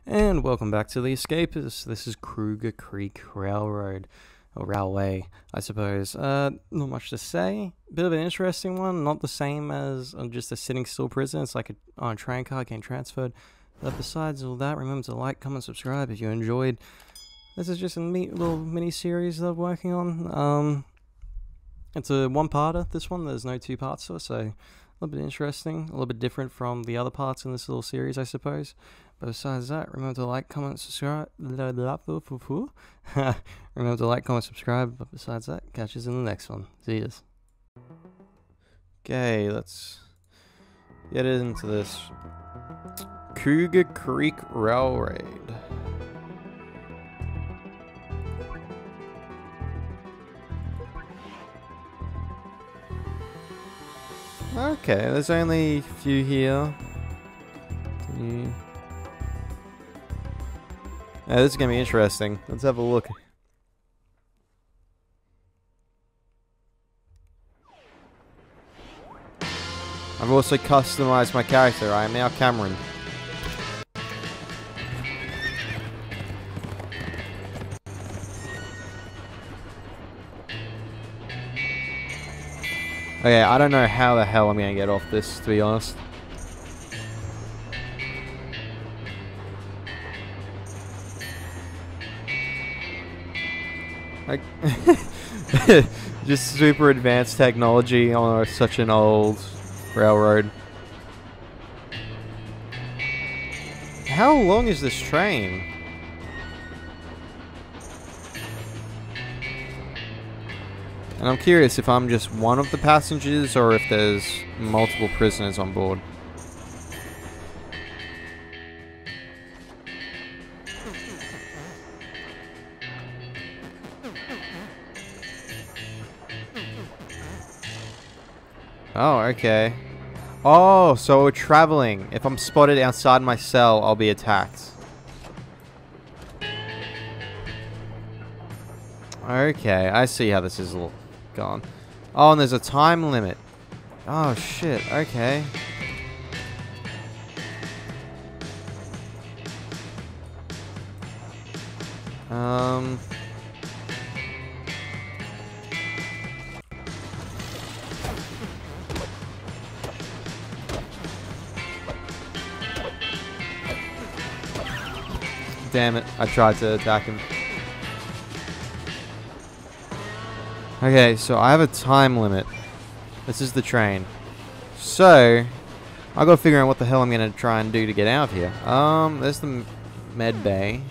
And welcome back to the Escapists. This is Cougar Creek Railroad, or Railway, I suppose. Not much to say. Bit of an interesting one, not the same as just a sitting still prison. It's like a train car getting transferred. But besides all that, remember to like, comment, subscribe if you enjoyed. This is just a neat little mini-series that I'm working on. It's a one-parter, this one. There's no two parts to it, so a little bit interesting, a little bit different from the other parts in this little series, I suppose. But besides that, remember to like, comment, subscribe. Remember to like, comment, subscribe. But besides that, catch us in the next one. See yous. Okay, let's get into this. Cougar Creek Railroad. Okay, there's only a few here. Yeah, this is gonna be interesting. Let's have a look. I've also customized my character. I am now Cameron. Okay, I don't know how the hell I'm gonna get off this, to be honest. Like, just super advanced technology on such an old railroad. How long is this train? And I'm curious if I'm just one of the passengers or if there's multiple prisoners on board. Oh, okay. Oh, so we're traveling. If I'm spotted outside my cell, I'll be attacked. Okay, I see how this is all gone. Oh, and there's a time limit. Oh, shit. Okay. Damn it, I tried to attack him. Okay, so I have a time limit. This is the train. So, I gotta figure out what the hell I'm gonna try and do to get out here. There's the med bay.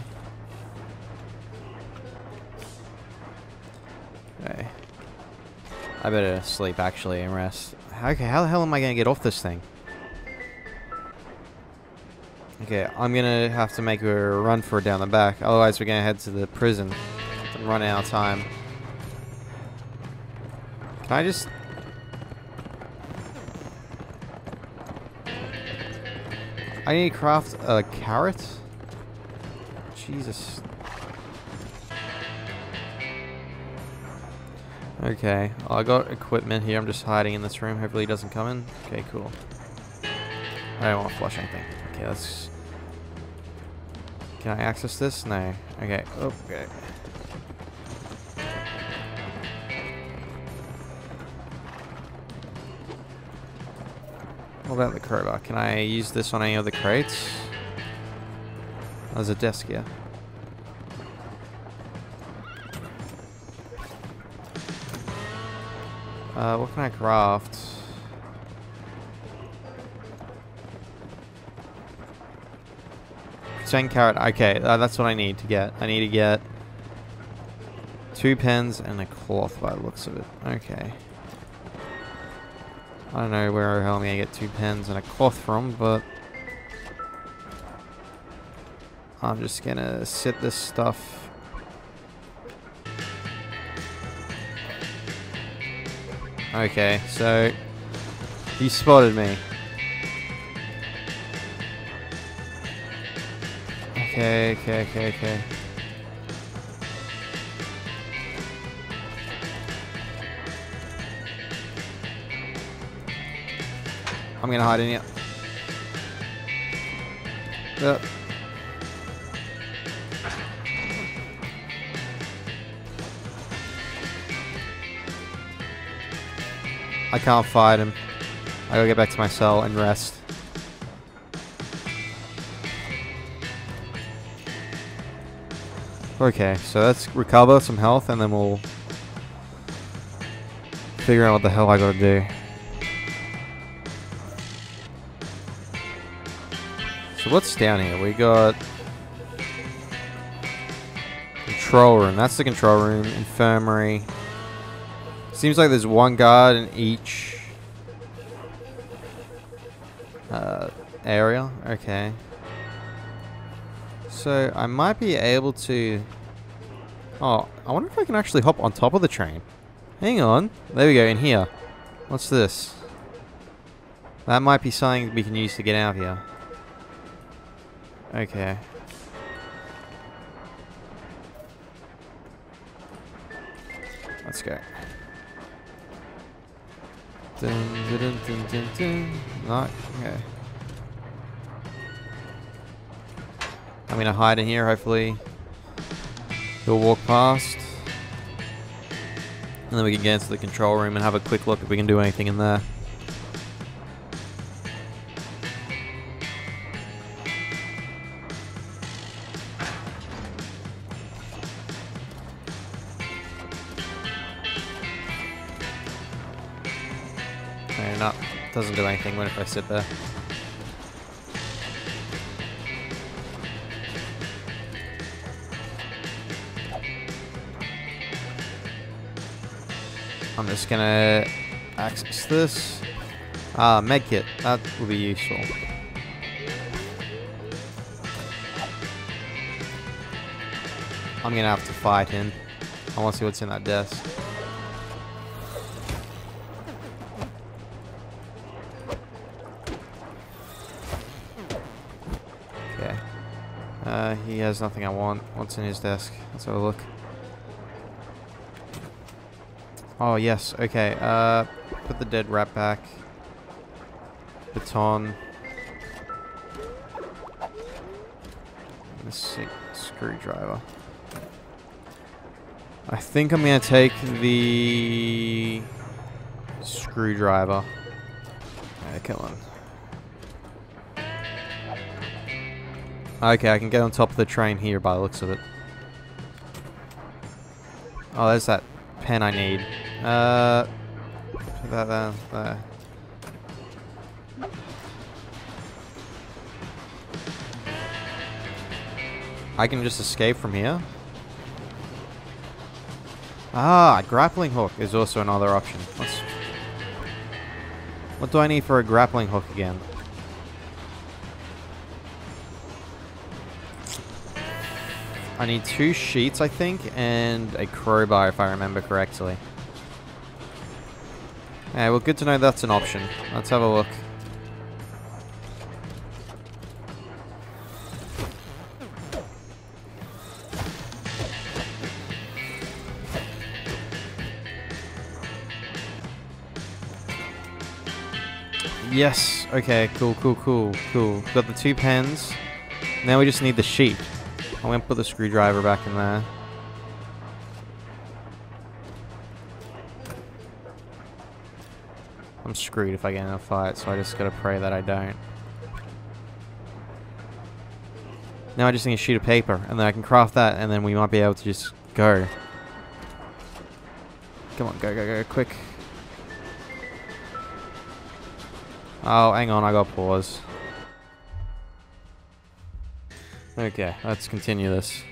Okay. I better sleep actually and rest. Okay, how the hell am I gonna get off this thing? Okay, I'm gonna have to make a run for it down the back. Otherwise, we're gonna head to the prison and run out of time. Can I just... I need to craft a carrot? Jesus. Okay, well, I got equipment here. I'm just hiding in this room. Hopefully he doesn't come in. Okay, cool. I don't want to flush anything. Okay, let's... Can I access this? No. Okay. Oh, okay. What about the crowbar? Can I use this on any of the crates? There's a desk here. What can I craft? Carrot. Okay, that's what I need to get. I need to get 2 pens and a cloth by the looks of it. Okay. I don't know where the hell I'm gonna get 2 pens and a cloth from, but I'm just gonna sit this stuff. Okay, so he spotted me. Okay. I'm gonna hide in here. I can't fight him. I gotta get back to my cell and rest. Okay, so let's recover some health and then we'll figure out what the hell I gotta do. So what's down here? We got control room. That's the control room. Infirmary. Seems like there's one guard in each area. Okay. So I might be able to... Oh, I wonder if I can actually hop on top of the train. Hang on. There we go, in here. What's this? That might be something we can use to get out of here. Okay. Let's go. Dun, dun, dun, dun, dun, dun. No, okay. I'm gonna hide in here, hopefully he'll walk past. And then we can get into the control room and have a quick look if we can do anything in there. Okay, no, doesn't do anything when if I sit there. I'm just gonna access this. Medkit. That will be useful. I'm gonna have to fight him. I want to see what's in that desk. Okay. He has nothing I want. What's in his desk? Let's have a look. Oh, yes. Okay. Put the dead rat back. Baton. Let's see. Screwdriver. I think I'm going to take the screwdriver. Okay, come on. Okay, I can get on top of the train here by the looks of it. Oh, there's that pen I need. Put that there. I can just escape from here. Ah, grappling hook is also another option. What do I need for a grappling hook again? I need 2 sheets, I think, and a crowbar, if I remember correctly. Yeah, well, good to know that's an option. Let's have a look. Yes. Okay, cool. Got the 2 pens. Now we just need the sheet. I'm going to put the screwdriver back in there. I'm screwed if I get in a fight, so I just gotta pray that I don't. Now I just need a sheet of paper, and then I can craft that, and then we might be able to just go. Come on, go, quick. Oh, hang on, I got pause. Okay, let's continue this.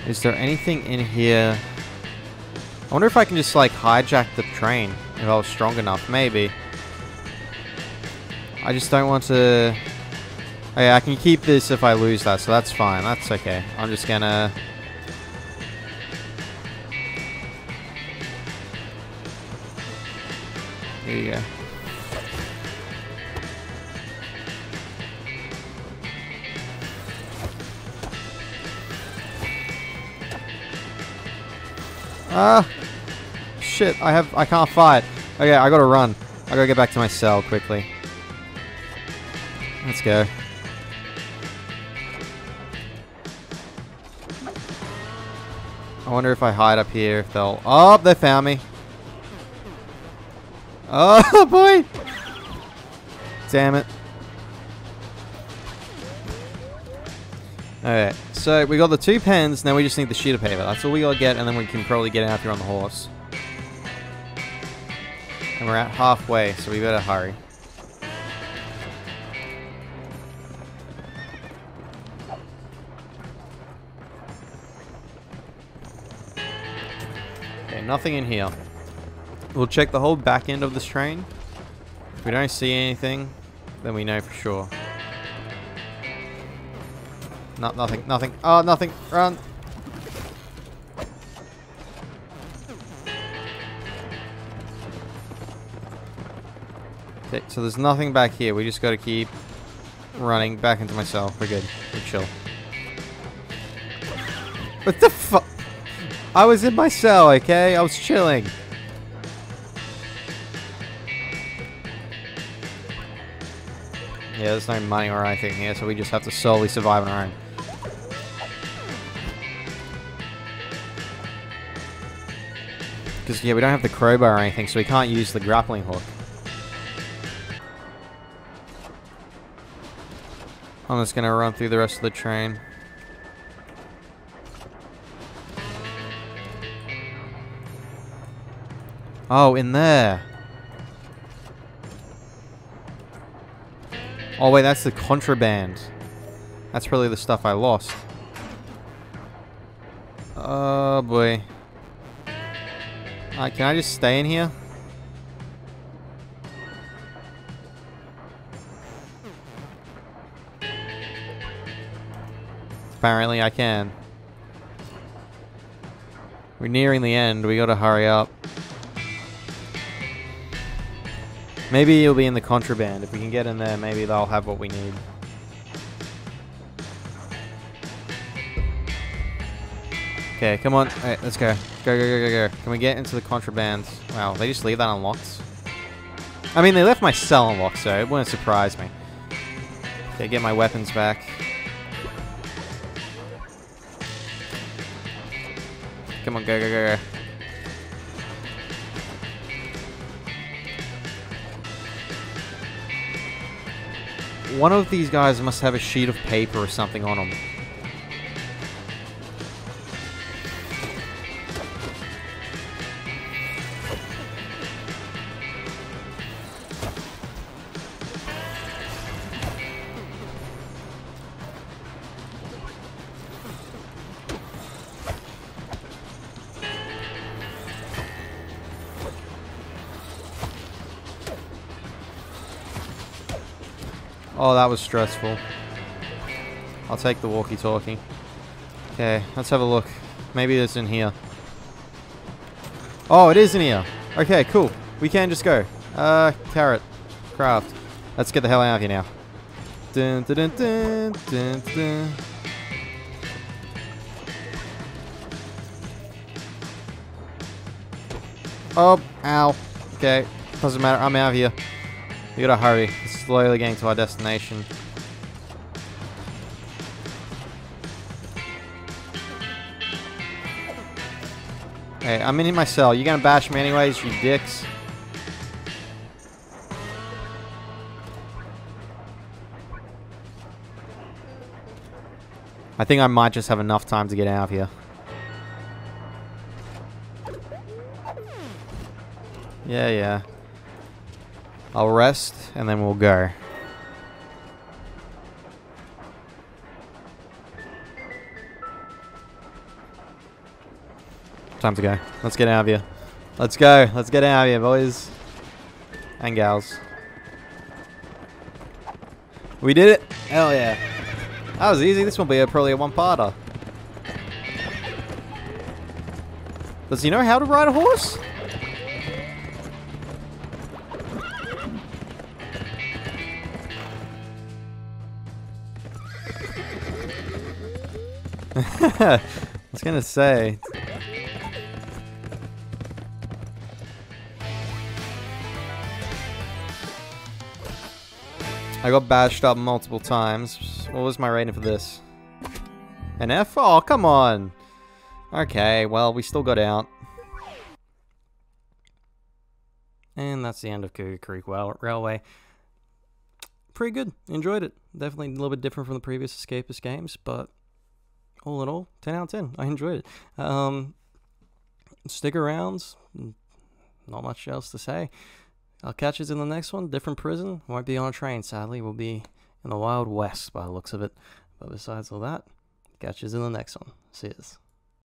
Is there anything in here? I wonder if I can just, like, hijack the train if I was strong enough. Maybe. I just don't want to... Oh, yeah, I can keep this if I lose that, so that's fine. That's okay. I'm just gonna... Here you go. Ah! Shit, I can't fight. Okay, I gotta run. I gotta get back to my cell quickly. Let's go. I wonder if I hide up here, if they'll... Oh, they found me. Oh, boy. Damn it. Alright, so we got the 2 pens, now we just need the sheet of paper. That's all we gotta get, and then we can probably get out here on the horse. And we're at halfway, so we better hurry. Okay, nothing in here. We'll check the whole back end of this train. If we don't see anything, then we know for sure. Nothing, nothing. Oh, nothing. Run. Okay, so there's nothing back here. We just gotta keep running back into my cell. We're good. We're chill. What the fuck? I was in my cell, okay? I was chilling. Yeah, there's no money or anything here, so we just have to solely survive on our own. Because, yeah, we don't have the crowbar or anything, so we can't use the grappling hook. I'm just gonna run through the rest of the train. Oh, in there. Oh, wait, that's the contraband. That's probably the stuff I lost. Oh, boy. Can I just stay in here? Apparently I can. We're nearing the end. We gotta hurry up. Maybe it'll be in the contraband. If we can get in there, maybe they'll have what we need. Okay, come on. Alright, let's go. Go, go, go, go, go. Can we get into the contraband? Wow, they just leave that unlocked? I mean, they left my cell unlocked, so it wouldn't surprise me. Okay, get my weapons back. Come on, go, go, go, go. One of these guys must have a sheet of paper or something on them. Oh, that was stressful. I'll take the walkie-talkie. Okay, let's have a look. Maybe it's in here. Oh, it is in here. Okay, cool. We can just go. Carrot. Craft. Let's get the hell out of here now. Dun, dun, dun, dun, dun, dun. Oh, ow. Okay, doesn't matter. I'm out of here. We gotta hurry. It's slowly getting to our destination. Hey, I'm in my cell. You gonna bash me anyways, you dicks? I think I might just have enough time to get out of here. Yeah, yeah. I'll rest, and then we'll go. Time to go. Let's get out of here. Let's go. Let's get out of here, boys. And gals. We did it! Hell yeah. That was easy. This will be probably a one-parter. Does he know how to ride a horse? I was gonna say. I got bashed up multiple times. What was my rating for this? An F? Oh, come on. Okay, well, we still got out. And that's the end of Cougar Creek Railway. Pretty good. Enjoyed it. Definitely a little bit different from the previous Escapist games, but all in all, 10 out of 10. I enjoyed it. Stick around. Not much else to say. I'll catch you in the next one. Different prison. Won't be on a train, sadly. We'll be in the Wild West by the looks of it. But besides all that, catch you in the next one. See yous.